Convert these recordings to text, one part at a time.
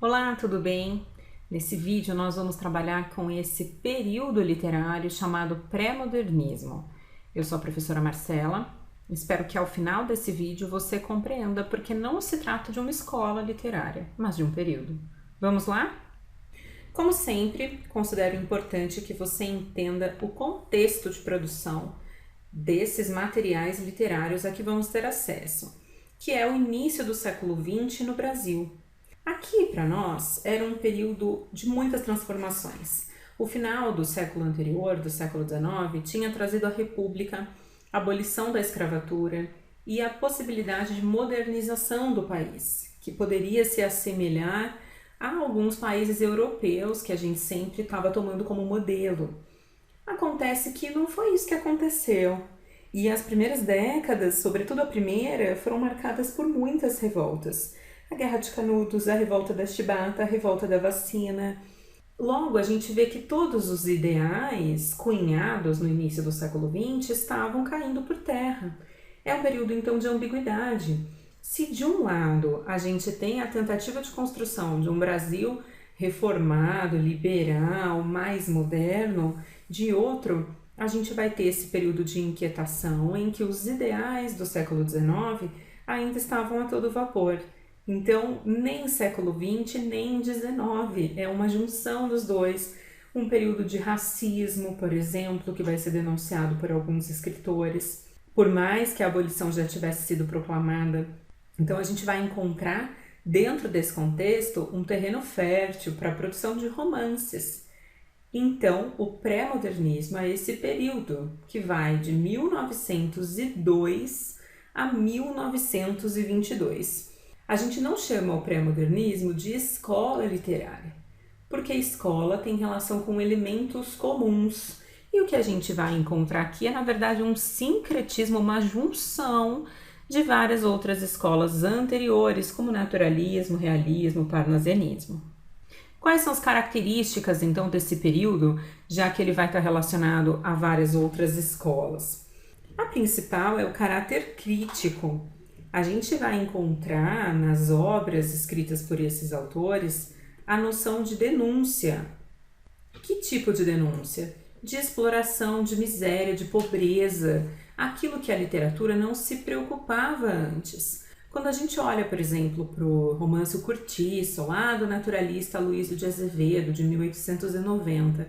Olá, tudo bem? Nesse vídeo nós vamos trabalhar com esse período literário chamado pré-modernismo. Eu sou a professora Marcela, espero que ao final desse vídeo você compreenda porque não se trata de uma escola literária, mas de um período. Vamos lá? Como sempre, considero importante que você entenda o contexto de produção desses materiais literários a que vamos ter acesso, que é o início do século XX no Brasil. Aqui, para nós, era um período de muitas transformações. O final do século anterior, do século XIX, tinha trazido a República, a abolição da escravatura e a possibilidade de modernização do país, que poderia se assemelhar a alguns países europeus que a gente sempre estava tomando como modelo. Acontece que não foi isso que aconteceu. E as primeiras décadas, sobretudo a primeira, foram marcadas por muitas revoltas. A Guerra de Canudos, a Revolta da Chibata, a Revolta da Vacina. Logo, a gente vê que todos os ideais cunhados no início do século XX estavam caindo por terra. É um período, então, de ambiguidade. Se, de um lado, a gente tem a tentativa de construção de um Brasil reformado, liberal, mais moderno, de outro, a gente vai ter esse período de inquietação em que os ideais do século XIX ainda estavam a todo vapor. Então, nem século XX, nem XIX, é uma junção dos dois. Um período de racismo, por exemplo, que vai ser denunciado por alguns escritores, por mais que a abolição já tivesse sido proclamada. Então, a gente vai encontrar, dentro desse contexto, um terreno fértil para a produção de romances. Então, o pré-modernismo é esse período que vai de 1902 a 1922. A gente não chama o pré-modernismo de escola literária, porque a escola tem relação com elementos comuns. E o que a gente vai encontrar aqui é, na verdade, um sincretismo, uma junção de várias outras escolas anteriores, como naturalismo, realismo, parnasianismo. Quais são as características, então, desse período, já que ele vai estar relacionado a várias outras escolas? A principal é o caráter crítico. A gente vai encontrar nas obras escritas por esses autores a noção de denúncia. Que tipo de denúncia? De exploração, de miséria, de pobreza, aquilo que a literatura não se preocupava antes. Quando a gente olha, por exemplo, para o romance O Cortiço, lá do naturalista Aloysio de Azevedo, de 1890,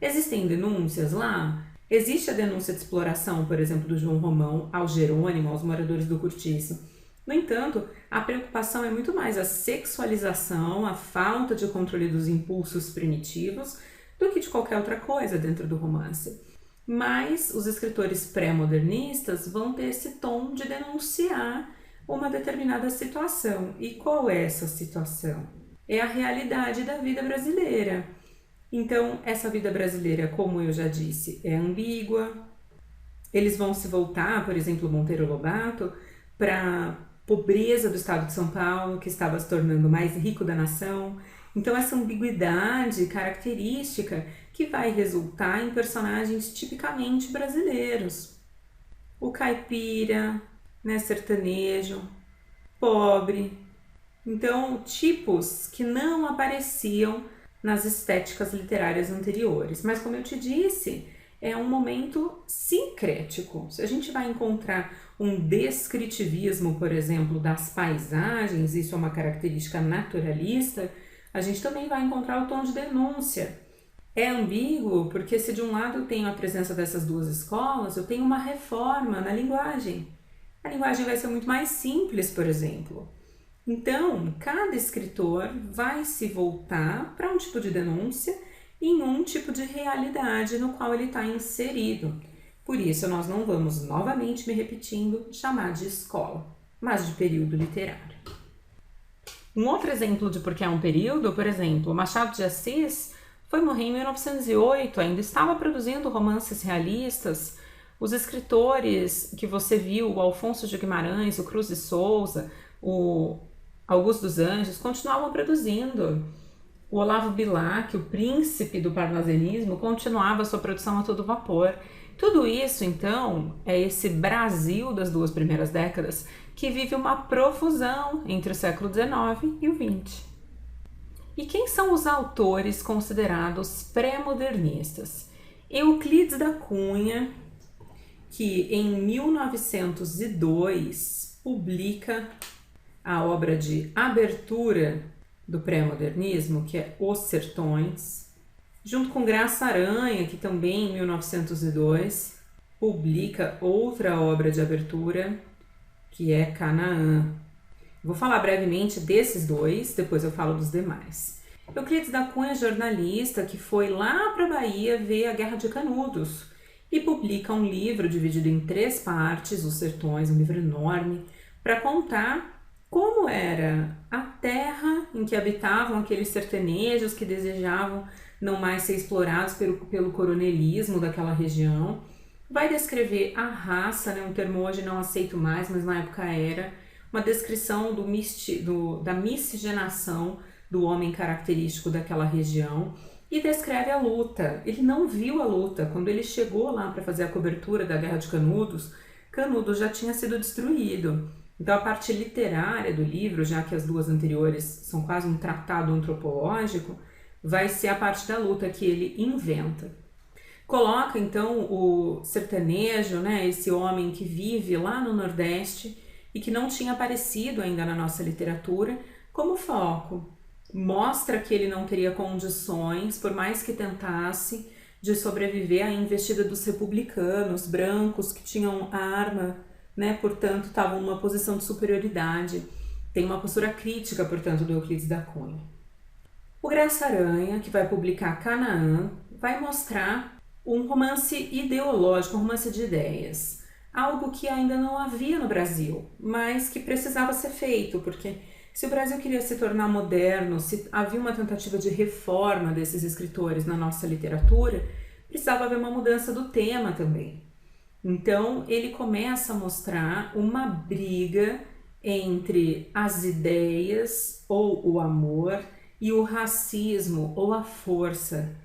existem denúncias lá? Existe a denúncia de exploração, por exemplo, do João Romão ao Jerônimo, aos moradores do Cortiço. No entanto, a preocupação é muito mais a sexualização, a falta de controle dos impulsos primitivos, do que de qualquer outra coisa dentro do romance. Mas os escritores pré-modernistas vão ter esse tom de denunciar uma determinada situação. E qual é essa situação? É a realidade da vida brasileira. Então, essa vida brasileira, como eu já disse, é ambígua. Eles vão se voltar, por exemplo, Monteiro Lobato, para a pobreza do estado de São Paulo, que estava se tornando mais rico da nação. Então, essa ambiguidade característica que vai resultar em personagens tipicamente brasileiros. O caipira, sertanejo, pobre. Então, tipos que não apareciam nas estéticas literárias anteriores. Mas, como eu te disse, é um momento sincrético. Se a gente vai encontrar um descritivismo, por exemplo, das paisagens, isso é uma característica naturalista, a gente também vai encontrar o tom de denúncia. É ambíguo porque se de um lado eu tenho a presença dessas duas escolas, eu tenho uma reforma na linguagem. A linguagem vai ser muito mais simples, por exemplo. Então, cada escritor vai se voltar para um tipo de denúncia em um tipo de realidade no qual ele está inserido. Por isso, nós não vamos, novamente me repetindo, chamar de escola, mas de período literário. Um outro exemplo de por que é um período, por exemplo, Machado de Assis foi morrer em 1908, ainda estava produzindo romances realistas. Os escritores que você viu, o Alfonso de Guimarães, o Cruz de Souza, o Augusto dos Anjos, continuavam produzindo. O Olavo Bilac, o príncipe do parnasianismo, continuava sua produção a todo vapor. Tudo isso, então, é esse Brasil das duas primeiras décadas que vive uma profusão entre o século XIX e o XX. E quem são os autores considerados pré-modernistas? Euclides da Cunha, que em 1902 publica a obra de abertura do pré-modernismo, que é Os Sertões, junto com Graça Aranha, que também em 1902 publica outra obra de abertura, que é Canaã. Vou falar brevemente desses dois, depois eu falo dos demais. Euclides da Cunha é jornalista que foi lá para a Bahia ver a Guerra de Canudos e publica um livro dividido em 3 partes, Os Sertões, um livro enorme, para contar como era a terra em que habitavam aqueles sertanejos que desejavam não mais ser explorados pelo coronelismo daquela região. Vai descrever a raça, né, um termo hoje não aceito mais, mas na época era, uma descrição da miscigenação do homem característico daquela região e descreve a luta. Ele não viu a luta. Quando ele chegou lá para fazer a cobertura da Guerra de Canudos, Canudos já tinha sido destruído. Então a parte literária do livro, já que as duas anteriores são quase um tratado antropológico, vai ser a parte da luta que ele inventa. Coloca então o sertanejo, né, esse homem que vive lá no Nordeste e que não tinha aparecido ainda na nossa literatura, como foco. Mostra que ele não teria condições, por mais que tentasse, de sobreviver à investida dos republicanos brancos que tinham arma, né, portanto estavam numa posição de superioridade. Tem uma postura crítica, portanto, do Euclides da Cunha. O Graça Aranha, que vai publicar Canaã, vai mostrar um romance ideológico, um romance de ideias. Algo que ainda não havia no Brasil, mas que precisava ser feito, porque se o Brasil queria se tornar moderno, se havia uma tentativa de reforma desses escritores na nossa literatura, precisava haver uma mudança do tema também. Então, ele começa a mostrar uma briga entre as ideias ou o amor e o racismo ou a força.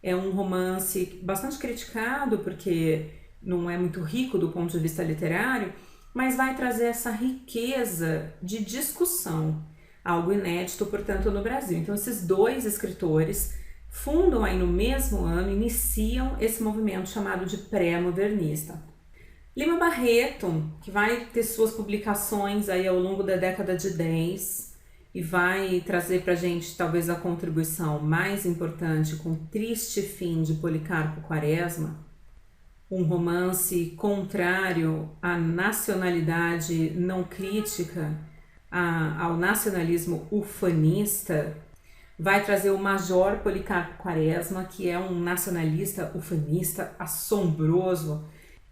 É um romance bastante criticado porque não é muito rico do ponto de vista literário, mas vai trazer essa riqueza de discussão, algo inédito, portanto, no Brasil. Então, esses dois escritores fundam aí no mesmo ano, iniciam esse movimento chamado de pré-modernista. Lima Barreto, que vai ter suas publicações aí ao longo da década de 10 e vai trazer para a gente talvez a contribuição mais importante com O Triste Fim de Policarpo Quaresma, um romance contrário à nacionalidade não crítica, ao nacionalismo ufanista. Vai trazer o Major Policarpo Quaresma, que é um nacionalista ufanista assombroso.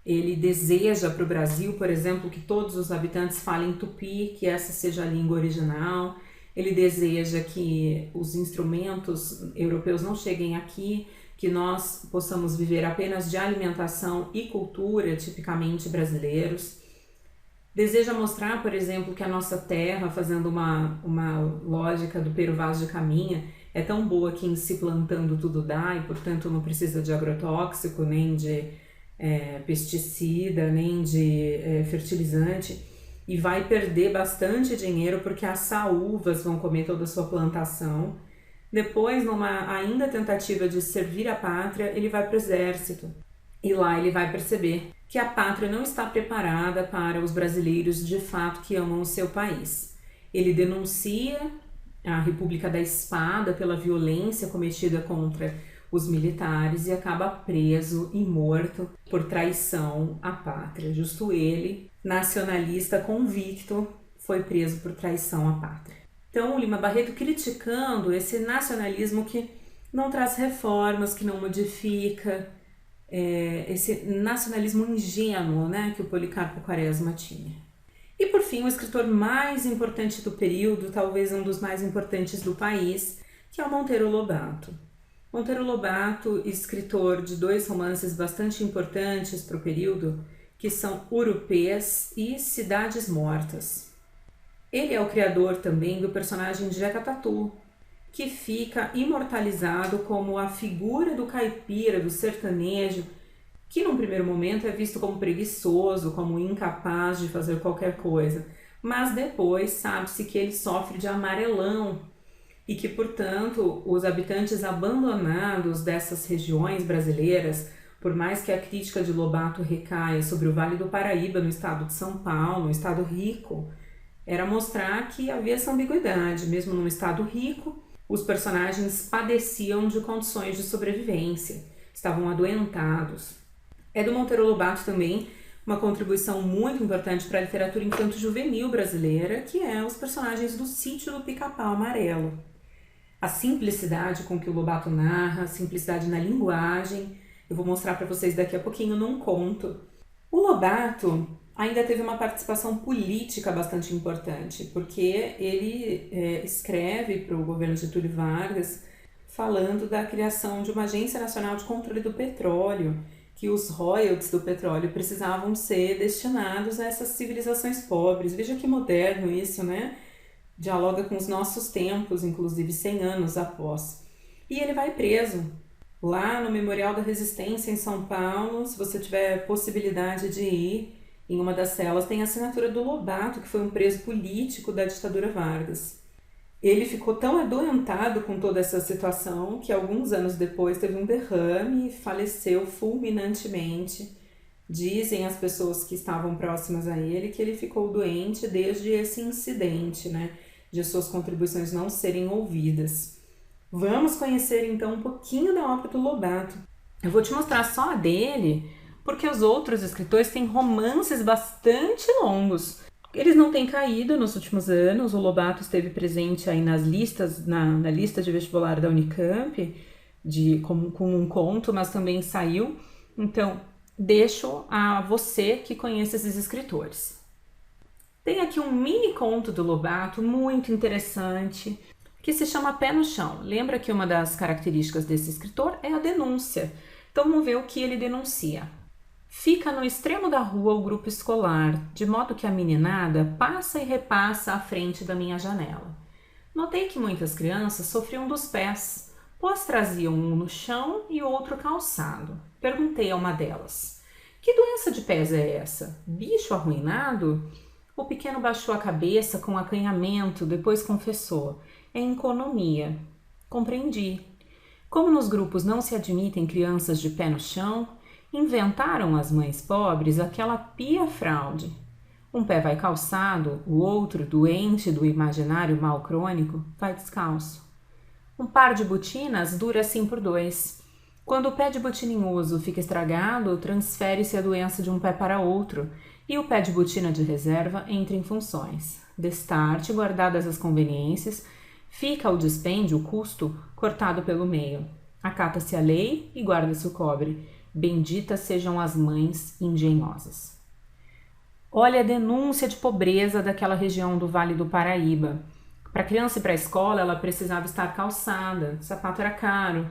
Ele deseja para o Brasil, por exemplo, que todos os habitantes falem tupi, que essa seja a língua original. Ele deseja que os instrumentos europeus não cheguem aqui, que nós possamos viver apenas de alimentação e cultura tipicamente brasileiros. Deseja mostrar, por exemplo, que a nossa terra, fazendo uma lógica do Pero Vaz de Caminha, é tão boa que em se plantando tudo dá e, portanto, não precisa de agrotóxico, nem de pesticida, nem de fertilizante, e vai perder bastante dinheiro porque as saúvas vão comer toda a sua plantação. Depois, numa ainda tentativa de servir a pátria, ele vai para o exército. E lá ele vai perceber que a pátria não está preparada para os brasileiros de fato que amam o seu país. Ele denuncia a República da Espada pela violência cometida contra os militares e acaba preso e morto por traição à pátria. Justo ele, nacionalista convicto, foi preso por traição à pátria. Então, o Lima Barreto criticando esse nacionalismo que não traz reformas, que não modifica, esse nacionalismo ingênuo, né, que o Policarpo Quaresma tinha. E, por fim, o escritor mais importante do período, talvez um dos mais importantes do país, que é o Monteiro Lobato. Monteiro Lobato, escritor de 2 romances bastante importantes para o período, que são Urupês e Cidades Mortas. Ele é o criador também do personagem Jeca Tatu, que fica imortalizado como a figura do caipira, do sertanejo, que num primeiro momento é visto como preguiçoso, como incapaz de fazer qualquer coisa, mas depois sabe-se que ele sofre de amarelão e que, portanto, os habitantes abandonados dessas regiões brasileiras, por mais que a crítica de Lobato recaia sobre o Vale do Paraíba, no estado de São Paulo, um estado rico, era mostrar que havia essa ambiguidade. Mesmo num estado rico, os personagens padeciam de condições de sobrevivência, estavam adoentados. É do Monteiro Lobato também uma contribuição muito importante para a literatura infanto-juvenil brasileira, que é os personagens do Sítio do Pica-Pau Amarelo. A simplicidade com que o Lobato narra, a simplicidade na linguagem, eu vou mostrar para vocês daqui a pouquinho num conto. O Lobato ainda teve uma participação política bastante importante, porque ele escreve para o governo Getúlio Vargas falando da criação de uma Agência Nacional de Controle do Petróleo, que os royalties do petróleo precisavam ser destinados a essas civilizações pobres. Veja que moderno isso, né? Dialoga com os nossos tempos, inclusive 100 anos após. E ele vai preso lá no Memorial da Resistência em São Paulo. Se você tiver possibilidade de ir, em uma das celas tem a assinatura do Lobato, que foi um preso político da ditadura Vargas. Ele ficou tão adoentado com toda essa situação que alguns anos depois teve um derrame e faleceu fulminantemente. Dizem as pessoas que estavam próximas a ele que ele ficou doente desde esse incidente, né, de suas contribuições não serem ouvidas. Vamos conhecer então um pouquinho da obra do Lobato. Eu vou te mostrar só a dele, porque os outros escritores têm romances bastante longos. Eles não têm caído nos últimos anos. O Lobato esteve presente aí nas listas, na lista de vestibular da Unicamp, com um conto, mas também saiu. Então, deixo a você que conhece esses escritores. Tem aqui um mini conto do Lobato, muito interessante, que se chama Pé no Chão. Lembra que uma das características desse escritor é a denúncia. Então, vamos ver o que ele denuncia. Fica no extremo da rua o grupo escolar, de modo que a meninada passa e repassa à frente da minha janela. Notei que muitas crianças sofriam dos pés, pois traziam um no chão e outro calçado. Perguntei a uma delas: que doença de pés é essa? Bicho arruinado? O pequeno baixou a cabeça com acanhamento, depois confessou: é economia. Compreendi. Como nos grupos não se admitem crianças de pé no chão, inventaram as mães pobres aquela pia-fraude. Um pé vai calçado, o outro, doente do imaginário mal crônico, vai descalço. Um par de botinas dura assim por 2. Quando o pé de botina em uso fica estragado, transfere-se a doença de um pé para outro e o pé de botina de reserva entra em funções. Destarte, guardadas as conveniências, fica o dispêndio, o custo, cortado pelo meio. Acata-se a lei e guarda-se o cobre. Benditas sejam as mães engenhosas. Olha a denúncia de pobreza daquela região do Vale do Paraíba. Para a criança ir para a escola, ela precisava estar calçada, o sapato era caro.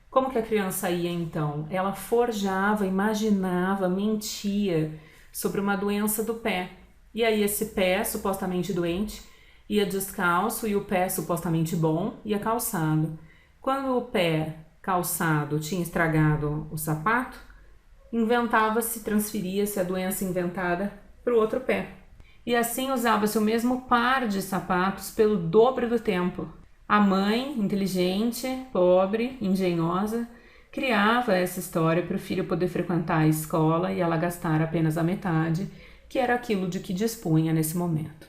Como que a criança ia então? Ela forjava, imaginava, mentia sobre uma doença do pé. E aí esse pé, supostamente doente, ia descalço e o pé supostamente bom ia calçado. Quando o pé calçado tinha estragado o sapato, inventava-se, transferia-se a doença inventada para o outro pé. E assim usava-se o mesmo par de sapatos pelo dobro do tempo. A mãe, inteligente, pobre, engenhosa, criava essa história para o filho poder frequentar a escola e ela gastar apenas a metade, que era aquilo de que dispunha nesse momento.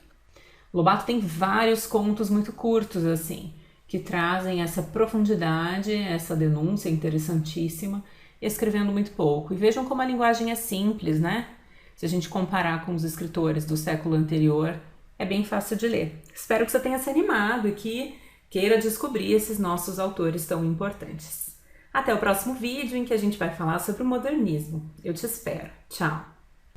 Lobato tem vários contos muito curtos assim, que trazem essa profundidade, essa denúncia interessantíssima, escrevendo muito pouco. E vejam como a linguagem é simples, né? Se a gente comparar com os escritores do século anterior, é bem fácil de ler. Espero que você tenha se animado e que queira descobrir esses nossos autores tão importantes. Até o próximo vídeo em que a gente vai falar sobre o modernismo. Eu te espero. Tchau!